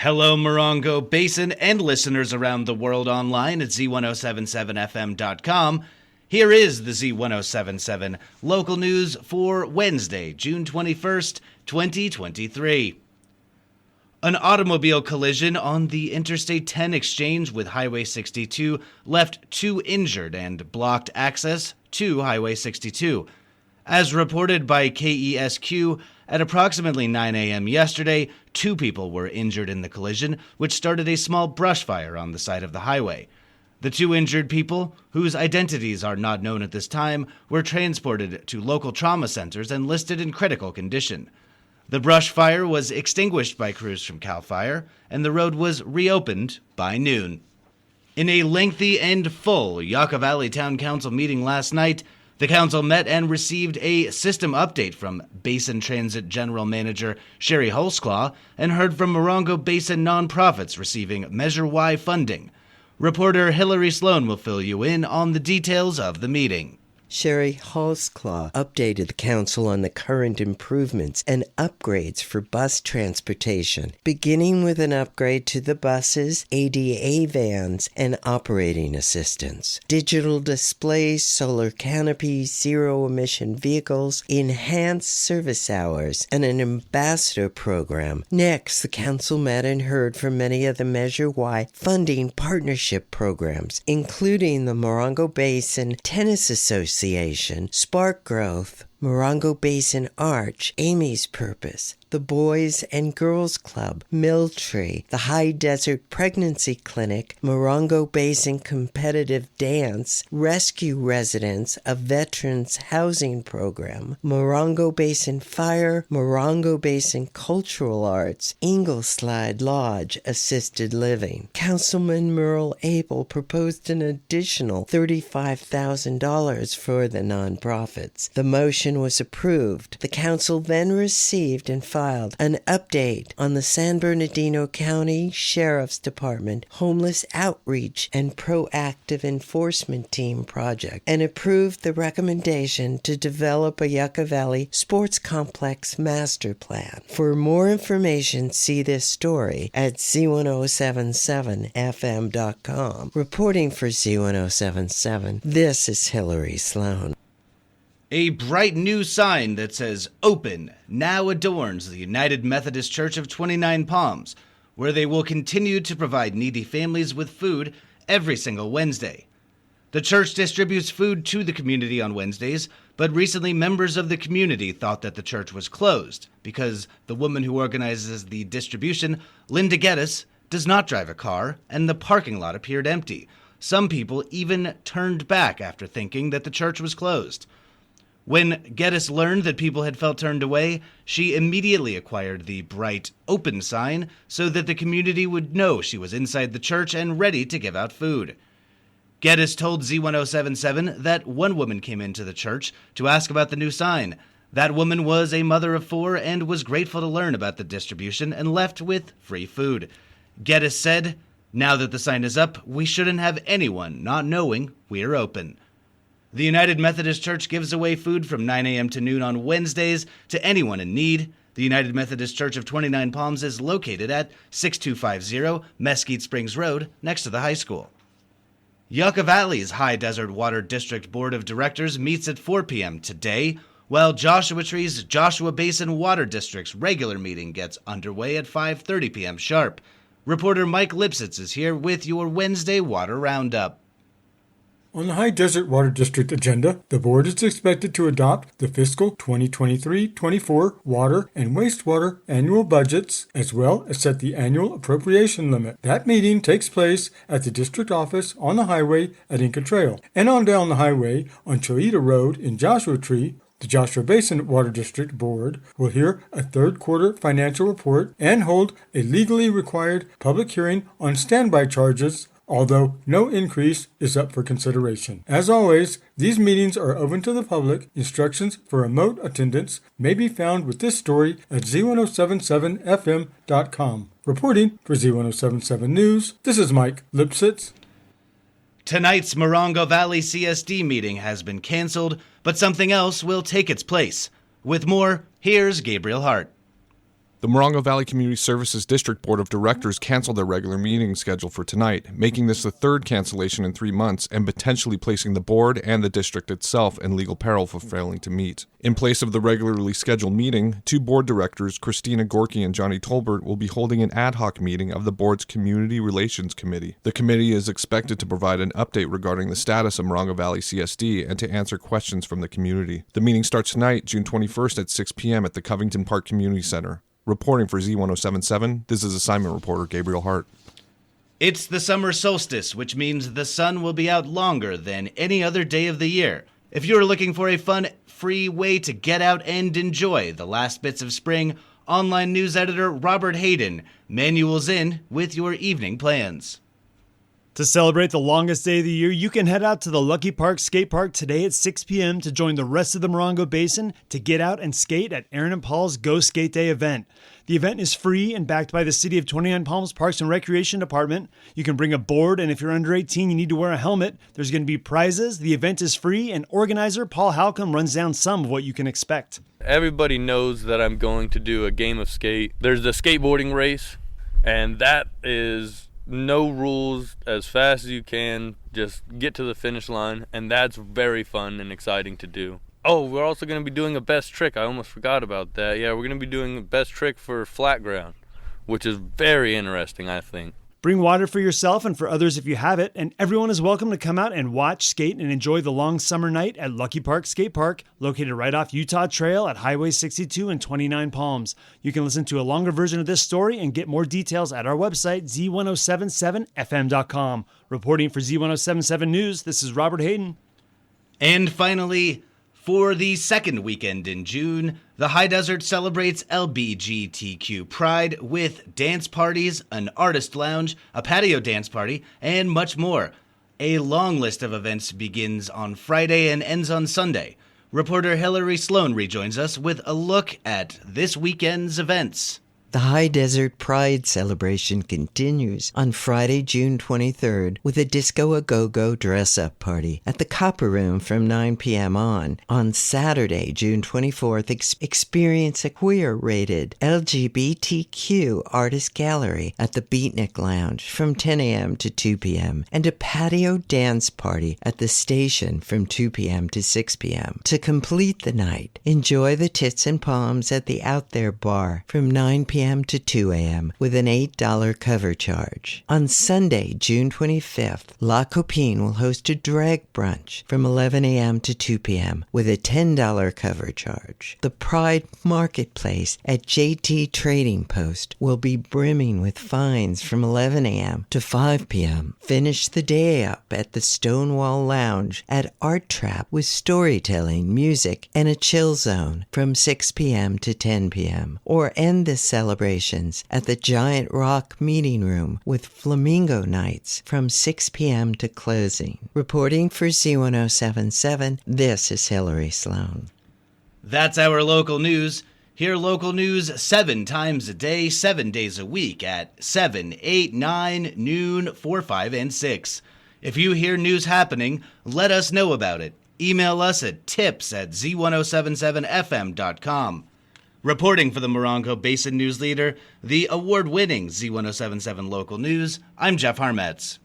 Hello, Morongo Basin and listeners around the world online at Z107.7fm.com. Here is the Z107.7 local news for Wednesday, June 21st, 2023. An automobile collision on the Interstate 10 exchange with Highway 62 left 2 injured and blocked access to Highway 62. As reported by KESQ, at approximately 9 a.m. yesterday, 2 people were injured in the collision, which started a small brush fire on the side of the highway. The 2 injured people, whose identities are not known at this time, were transported to local trauma centers and listed in critical condition. The brush fire was extinguished by crews from CAL FIRE, and the road was reopened by noon. In a lengthy and full Yucca Valley Town Council meeting last night, the council met and received a system update from Basin Transit General Manager Sherry Holsclaw and heard from Morongo Basin nonprofits receiving Measure Y funding. Reporter Hillary Sloan will fill you in on the details of the meeting. Sherry Holsclaw updated the council on the current improvements and upgrades for bus transportation, beginning with an upgrade to the buses, ADA vans, and operating assistants, digital displays, solar canopies, zero-emission vehicles, enhanced service hours, and an ambassador program. Next, the council met and heard from many of the Measure Y funding partnership programs, including the Morongo Basin Tennis Association, Spark Growth, Morongo Basin Arch, Amy's Purpose, the Boys and Girls Club, Milltree, the High Desert Pregnancy Clinic, Morongo Basin Competitive Dance, Rescue Residents, a Veterans Housing Program, Morongo Basin Fire, Morongo Basin Cultural Arts, Ingleside Lodge Assisted Living. Councilman Merle Abel proposed an additional $35,000 for the nonprofits. The motion was approved. The council then received and filed an update on the San Bernardino County Sheriff's Department Homeless Outreach and Proactive Enforcement Team project and approved the recommendation to develop a Yucca Valley Sports Complex Master Plan. For more information, see this story at Z107.7fm.com. Reporting for Z107.7, this is Hillary Sloan. A bright new sign that says "Open" now adorns the United Methodist Church of 29 Palms, where they will continue to provide needy families with food every single Wednesday. The church distributes food to the community on Wednesdays, but recently members of the community thought that the church was closed because the woman who organizes the distribution, Linda Geddes, does not drive a car, and the parking lot appeared empty. Some people even turned back after thinking that the church was closed. When Geddes learned that people had felt turned away, she immediately acquired the bright "Open" sign so that the community would know she was inside the church and ready to give out food. Geddes told Z107.7 that one woman came into the church to ask about the new sign. That woman was a mother of 4 and was grateful to learn about the distribution and left with free food. Geddes said, "Now that the sign is up, we shouldn't have anyone not knowing we're open." The United Methodist Church gives away food from 9 a.m. to noon on Wednesdays to anyone in need. The United Methodist Church of 29 Palms is located at 6250 Mesquite Springs Road, next to the high school. Yucca Valley's High Desert Water District Board of Directors meets at 4 p.m. today, while Joshua Tree's Joshua Basin Water District's regular meeting gets underway at 5:30 p.m. sharp. Reporter Mike Lipsitz is here with your Wednesday Water Roundup. On the High Desert Water District agenda, the board is expected to adopt the fiscal 2023-24 water and wastewater annual budgets, as well as set the annual appropriation limit. That meeting takes place at the district office on the highway at Inca Trail, and on down the highway on Choita Road in Joshua Tree. The Joshua Basin Water District Board will hear a third-quarter financial report and hold a legally required public hearing on standby charges, although no increase is up for consideration. As always, these meetings are open to the public. Instructions for remote attendance may be found with this story at Z107.7fm.com. Reporting for Z107.7 News, this is Mike Lipsitz. Tonight's Morongo Valley CSD meeting has been canceled, but something else will take its place. With more, here's Gabriel Hart. The Morongo Valley Community Services District Board of Directors canceled their regular meeting schedule for tonight, making this the third cancellation in 3 months and potentially placing the board and the district itself in legal peril for failing to meet. In place of the regularly scheduled meeting, 2 board directors, Christina Gorky and Johnny Tolbert, will be holding an ad hoc meeting of the board's Community Relations Committee. The committee is expected to provide an update regarding the status of Morongo Valley CSD and to answer questions from the community. The meeting starts tonight, June 21st at 6 p.m. at the Covington Park Community Center. Reporting for Z107.7, this is assignment reporter Gabriel Hart. It's the summer solstice, which means the sun will be out longer than any other day of the year. If you're looking for a fun, free way to get out and enjoy the last bits of spring, online news editor Robert Hayden manuals in with your evening plans. To celebrate the longest day of the year, you can head out to the Lucky Park Skate Park today at 6 p.m. to join the rest of the Morongo Basin to get out and skate at Aaron and Paul's Go Skate Day event. The event is free and backed by the City of 29 Palms Parks and Recreation Department. You can bring a board, and if you're under 18, you need to wear a helmet. There's going to be prizes. The event is free, and organizer Paul Halcomb runs down some of what you can expect. Everybody knows that I'm going to do a game of skate. There's the skateboarding race, and that is no rules, as fast as you can, just get to the finish line, and that's very fun and exciting to do. Oh, we're also going to be doing a best trick. I almost forgot about that. Yeah, we're going to be doing a best trick for flat ground, which is very interesting, I think. Bring water for yourself and for others if you have it, and everyone is welcome to come out and watch, skate, and enjoy the long summer night at Lucky Park Skate Park, located right off Utah Trail at Highway 62 and 29 Palms. You can listen to a longer version of this story and get more details at our website, Z107.7fm.com. Reporting for Z107.7 News, this is Robert Hayden. And finally, for the second weekend in June, the High Desert celebrates LBGTQ Pride with dance parties, an artist lounge, a patio dance party, and much more. A long list of events begins on Friday and ends on Sunday. Reporter Hillary Sloan rejoins us with a look at this weekend's events. The High Desert Pride celebration continues on Friday, June 23rd with a Disco A Go-Go dress-up party at the Copper Room from 9 p.m. on. On Saturday, June 24th, experience a queer-rated LGBTQ artist gallery at the Beatnik Lounge from 10 a.m. to 2 p.m. and a patio dance party at the station from 2 p.m. to 6 p.m. To complete the night, enjoy the Tits and Palms at the Out There Bar from 9 p.m. to 2 a.m. with an $8 cover charge. On Sunday, June 25th, La Copine will host a drag brunch from 11 a.m. to 2 p.m. with a $10 cover charge. The Pride Marketplace at JT Trading Post will be brimming with finds from 11 a.m. to 5 p.m. Finish the day up at the Stonewall Lounge at Art Trap with storytelling, music, and a chill zone from 6 p.m. to 10 p.m. Or end the celebrations at the Giant Rock Meeting Room with Flamingo Nights from 6 p.m. to closing. Reporting for Z107.7, this is Hillary Sloan. That's our local news. Hear local news 7 times a day, 7 days a week at 7, 8, 9, noon, 4, 5, and 6. If you hear news happening, let us know about it. Email us at tips@z1077fm.com. Reporting for the Morongo Basin News Leader, the award-winning Z107.7 Local News, I'm Jeff Harmetz.